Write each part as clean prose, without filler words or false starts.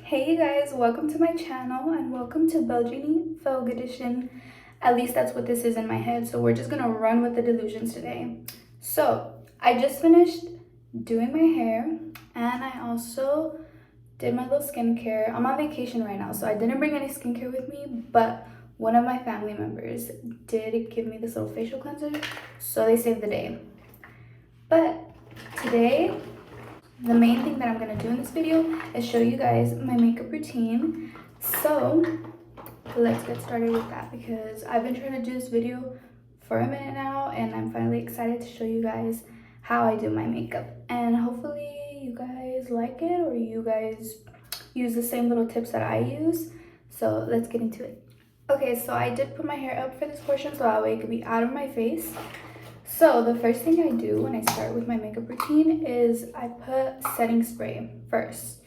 Hey you guys, welcome to my channel and welcome to Belgian Vogue edition. At least that's what this is in my head, so we're just gonna run with the delusions today. So I just finished doing my hair and I also did my little skincare. I'm on vacation right now, so I didn't bring any skincare with me, but one of my family members did give me this little facial cleanser, so they saved the day. But today, the main thing that I'm gonna do in this video is show you guys my makeup routine. So let's get started with that because I've been trying to do this video for a minute now and I'm finally excited to show you guys how I do my makeup. And hopefully you guys like it or you guys use the same little tips that I use. So let's get into it. Okay, so I did put my hair up for this portion so that way it could be out of my face. So the first thing I do when I start with my makeup routine is I put setting spray first.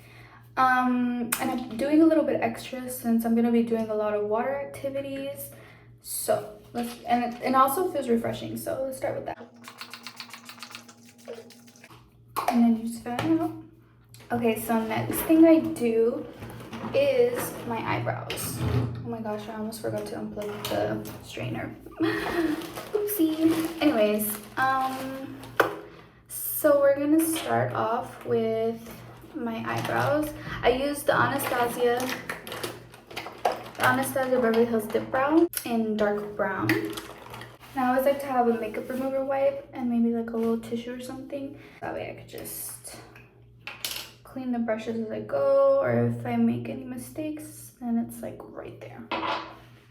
And I'm doing a little bit extra since I'm gonna be doing a lot of water activities. So and it also feels refreshing. So let's start with that. And then you just fan it out. Okay, so next thing I do is my eyebrows. Oh my gosh, I almost forgot to unplug the straightener. Oopsie. Anyways, so we're gonna start off with my eyebrows. I use the Anastasia Beverly Hills Dip Brow in dark brown. Now I always like to have a makeup remover wipe and maybe like a little tissue or something. That way I could just clean the brushes as I go, or if I make any mistakes, then it's like right there.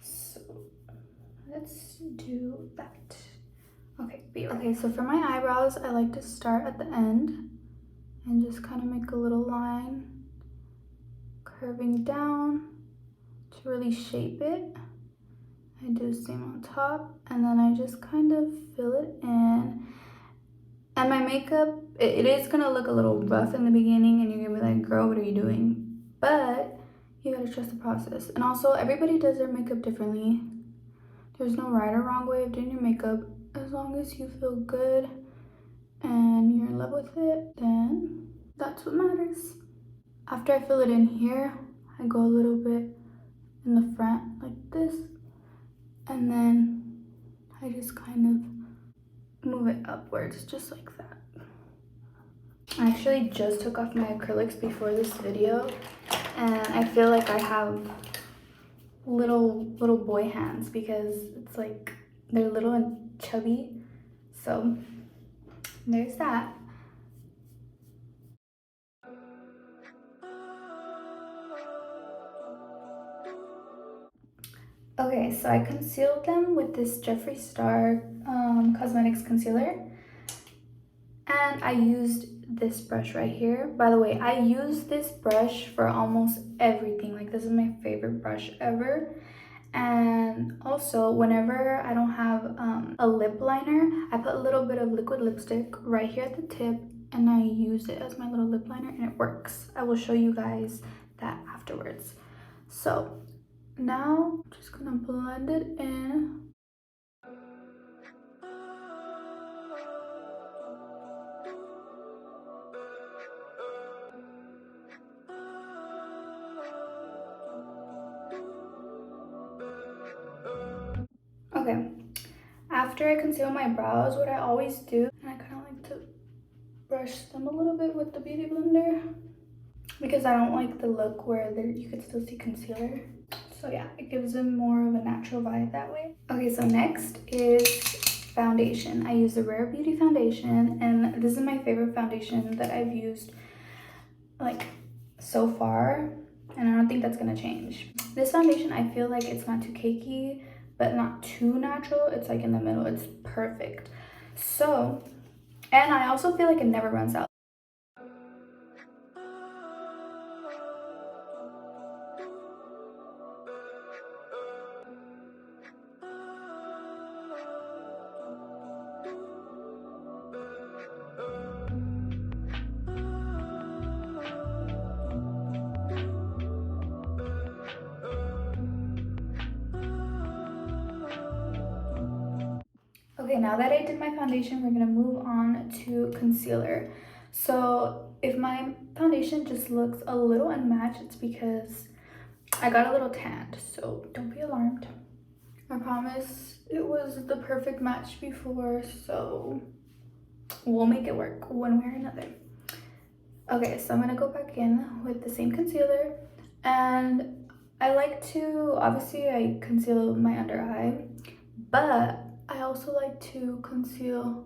So let's do that. Okay, so for my eyebrows, I like to start at the end and just kind of make a little line curving down to really shape it. I do the same on top and then I just kind of fill it in. And my makeup, it is gonna look a little rough in the beginning and you're gonna be like, girl, what are you doing? But you gotta trust the process. And also, everybody does their makeup differently. There's no right or wrong way of doing your makeup. As long as you feel good and you're in love with it, then that's what matters. After I fill it in here, I go a little bit in the front like this. And then I just kind of move it upwards, just like that. I actually just took off my acrylics before this video and I feel like I have little boy hands because it's like they're little and chubby. So there's that. Okay, so I concealed them with this Jeffree Star Cosmetics concealer. And I used this brush right here. By the way, I use this brush for almost everything. Like, this is my favorite brush ever. And also, whenever I don't have a lip liner, I put a little bit of liquid lipstick right here at the tip and I use it as my little lip liner and it works. I will show you guys that afterwards. So now I'm just gonna blend it in. Okay, after I conceal my brows, what I always do, and I kind of like to brush them a little bit with the beauty blender because I don't like the look where you can still see concealer. So yeah, it gives them more of a natural vibe that way. Okay, so next is foundation. I use the Rare Beauty foundation and this is my favorite foundation that I've used like so far and I don't think that's gonna change. This foundation, I feel like it's not too cakey but not too natural. It's like in the middle. It's perfect. So, and I also feel like it never runs out. Okay, now that I did my foundation, we're gonna move on to concealer. So if my foundation just looks a little unmatched. It's because I got a little tanned, so don't be alarmed. I promise it was the perfect match before, so we'll make it work one way or another. Okay, so I'm gonna go back in with the same concealer, and I like to, obviously I conceal my under eye, but I also like to conceal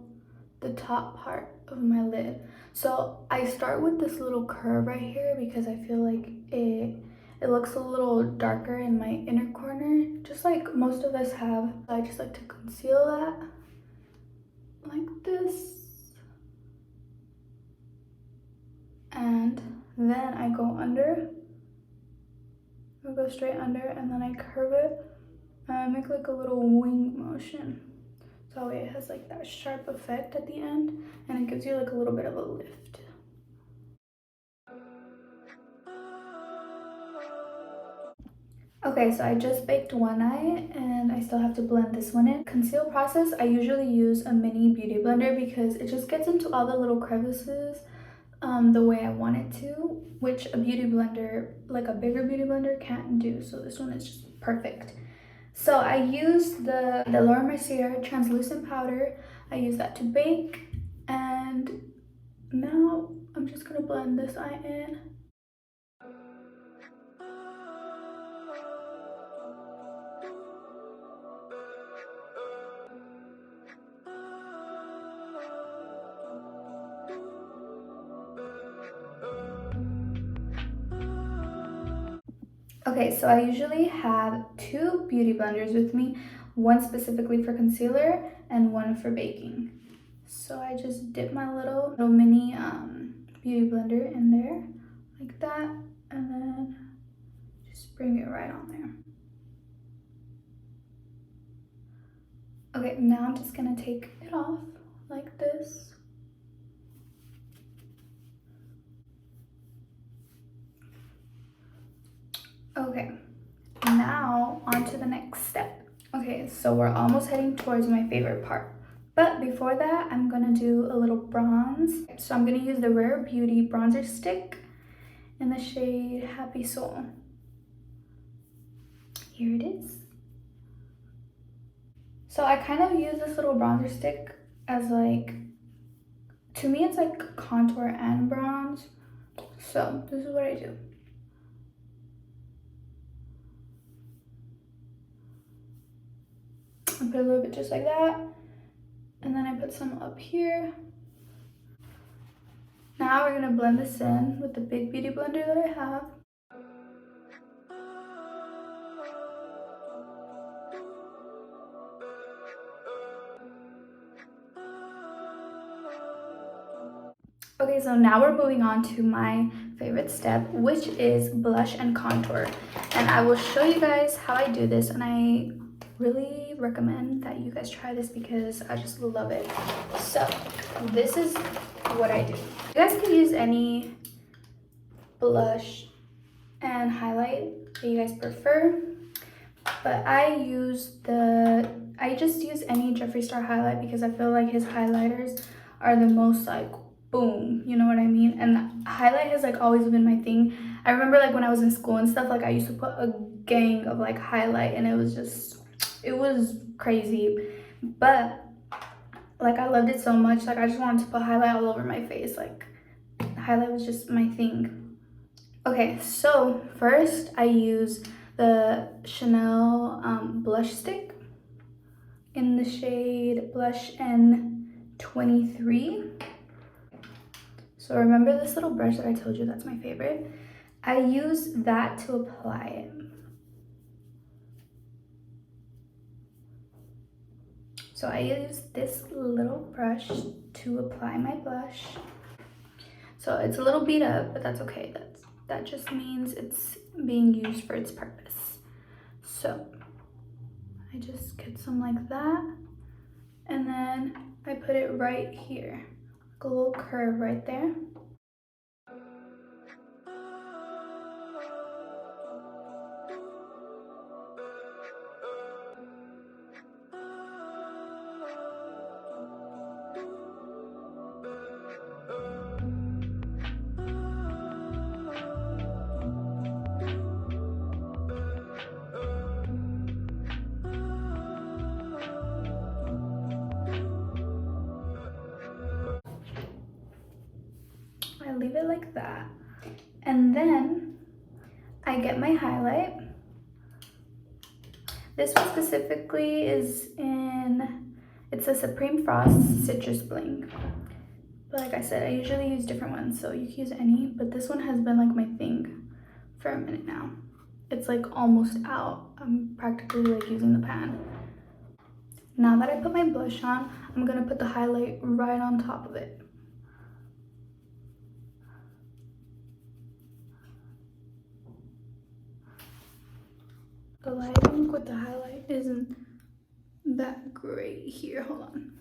the top part of my lid. So I start with this little curve right here because I feel like it looks a little darker in my inner corner, just like most of us have. I just like to conceal that like this. And then I go under. I go straight under and then I curve it and I make like a little wing motion. So that way it has like that sharp effect at the end and it gives you like a little bit of a lift. Okay, so I just baked one eye and I still have to blend this one in. Conceal process, I usually use a mini beauty blender because it just gets into all the little crevices the way I want it to, which a beauty blender, like a bigger beauty blender, can't do. So this one is just perfect. So I used the Laura Mercier translucent powder. I use that to bake, and now I'm just gonna blend this eye in. Okay, so I usually have two beauty blenders with me, one specifically for concealer and one for baking. So I just dip my little mini beauty blender in there like that, and then just bring it right on there. Okay, now I'm just gonna take it off like this. Okay, now on to the next step. Okay, so we're almost heading towards my favorite part. But before that, I'm gonna do a little bronze. So I'm gonna use the Rare Beauty bronzer stick in the shade Happy Soul. Here it is. So I kind of use this little bronzer stick as like, to me it's like contour and bronze. So this is what I do. I put a little bit just like that, and then I put some up here. Now we're gonna blend this in with the big beauty blender that I have. Okay, so now we're moving on to my favorite step, which is blush and contour. And I will show you guys how I do this, and I really recommend that you guys try this because I just love it. So this is what I do. You guys can use any blush and highlight that you guys prefer, but I just use any Jeffree Star highlight because I feel like his highlighters are the most like boom, you know what I mean? And highlight has like always been my thing. I remember like when I was in school and stuff, like I used to put a gang of like highlight, and it was crazy. But like I loved it so much, like I just wanted to put highlight all over my face. Like highlight was just my thing. Okay, so first I use the Chanel blush stick in the shade Blush N23. So remember this little brush that I told you that's my favorite? I use that to apply it. So I use this little brush to apply my blush. So it's a little beat up, but that's okay. That just means it's being used for its purpose. So I just get some like that, and then I put it right here, like a little curve right there. I get my highlight. This one specifically is in, it's a Supreme Frost Citrus Bling. But like I said, I usually use different ones, so you can use any, but this one has been like my thing for a minute now. It's like almost out. I'm practically like using the pan. Now that I put my blush on, I'm gonna put the highlight right on top of it. The lighting with the highlight isn't that great here. Hold on.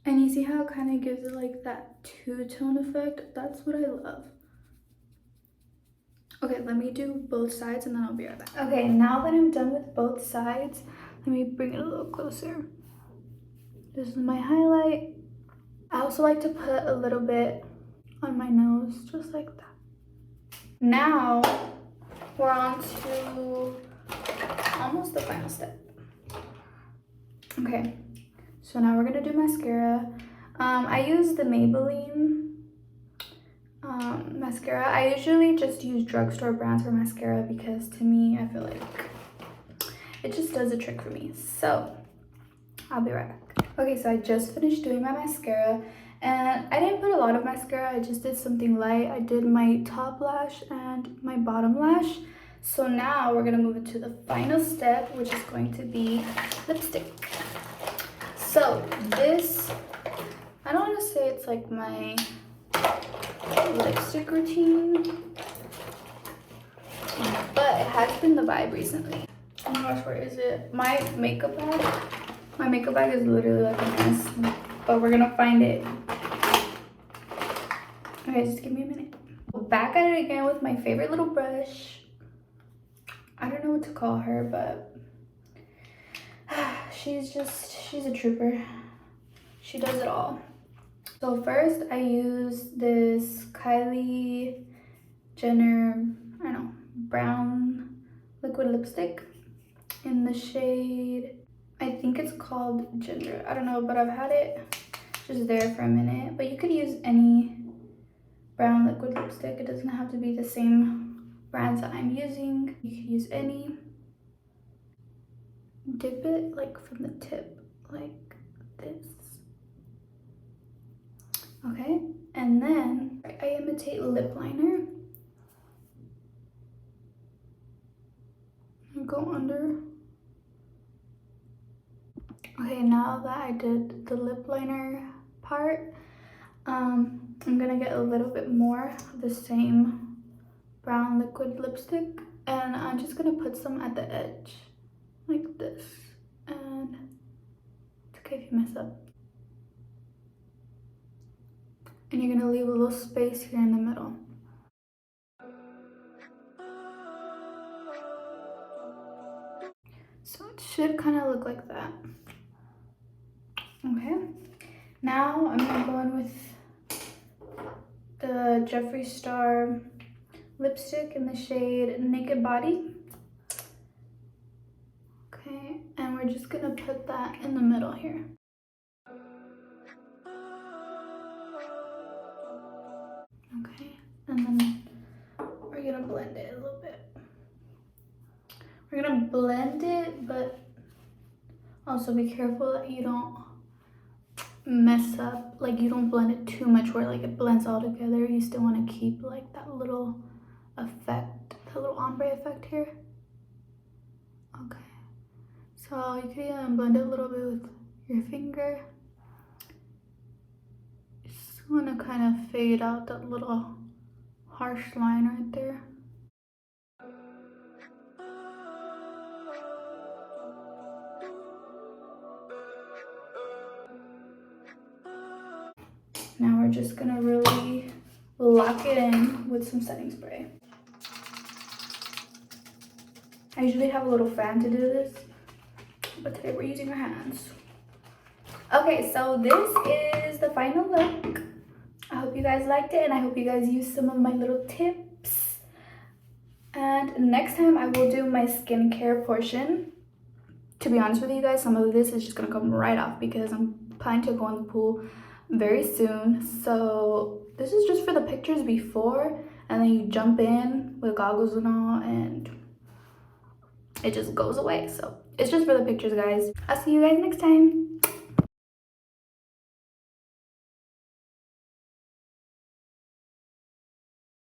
And you see how it kind of gives it like that two-tone effect? That's what I love. Okay, let me do both sides and then I'll be right back. Okay, now that I'm done with both sides, let me bring it a little closer. This is my highlight. I also like to put a little bit on my nose, just like that. Now, we're on to almost the final step. Okay, so now we're gonna do mascara. I use the Maybelline mascara. I usually just use drugstore brands for mascara because to me, I feel like it just does a trick for me. So, I'll be right back. Okay, so I just finished doing my mascara and I didn't put a lot of mascara. I just did something light. I did my top lash and my bottom lash. So now we're gonna move into the final step, which is going to be lipstick. So this, I don't want to say it's like my lipstick routine, but it has been the vibe recently. Oh my gosh, where is it? My makeup bag is literally like a mess, but we're gonna find it. Okay, just give me a minute. Back at it again with my favorite little brush. I don't know what to call her, but she's a trooper. She does it all. So first I use this Kylie Jenner, I don't know, brown liquid lipstick in the shade, I think it's called Ginger. I don't know, but I've had it just there for a minute. But you could use any brown liquid lipstick. It doesn't have to be the same brands that I'm using. You could use any. Dip it like from the tip, like this. Okay, and then I imitate lip liner. And go under. Okay, now that I did the lip liner part, I'm gonna get a little bit more of the same brown liquid lipstick, and I'm just gonna put some at the edge, like this. And it's okay if you mess up. And you're gonna leave a little space here in the middle. So it should kind of look like that. Okay, now I'm gonna go in with the Jeffree Star lipstick in the shade Naked Body. Okay, and we're just gonna put that in the middle here. Okay, and then we're gonna blend it a little bit. We're gonna blend it, but also be careful that you don't mess up, like you don't blend it too much where like it blends all together. You still want to keep like that little effect, that little ombre effect here. Okay, so you can even blend it a little bit with your finger. Just want to kind of fade out that little harsh line right there. Now we're just gonna really lock it in with some setting spray. I usually have a little fan to do this, but today we're using our hands. Okay, so this is the final look. I hope you guys liked it, and I hope you guys used some of my little tips. And next time I will do my skincare portion. To be honest with you guys, some of this is just gonna come right off because I'm planning to go in the pool very soon. So this is just for the pictures before, and then you jump in with goggles and all, and it just goes away. So it's just for the pictures, guys. I'll see you guys next time.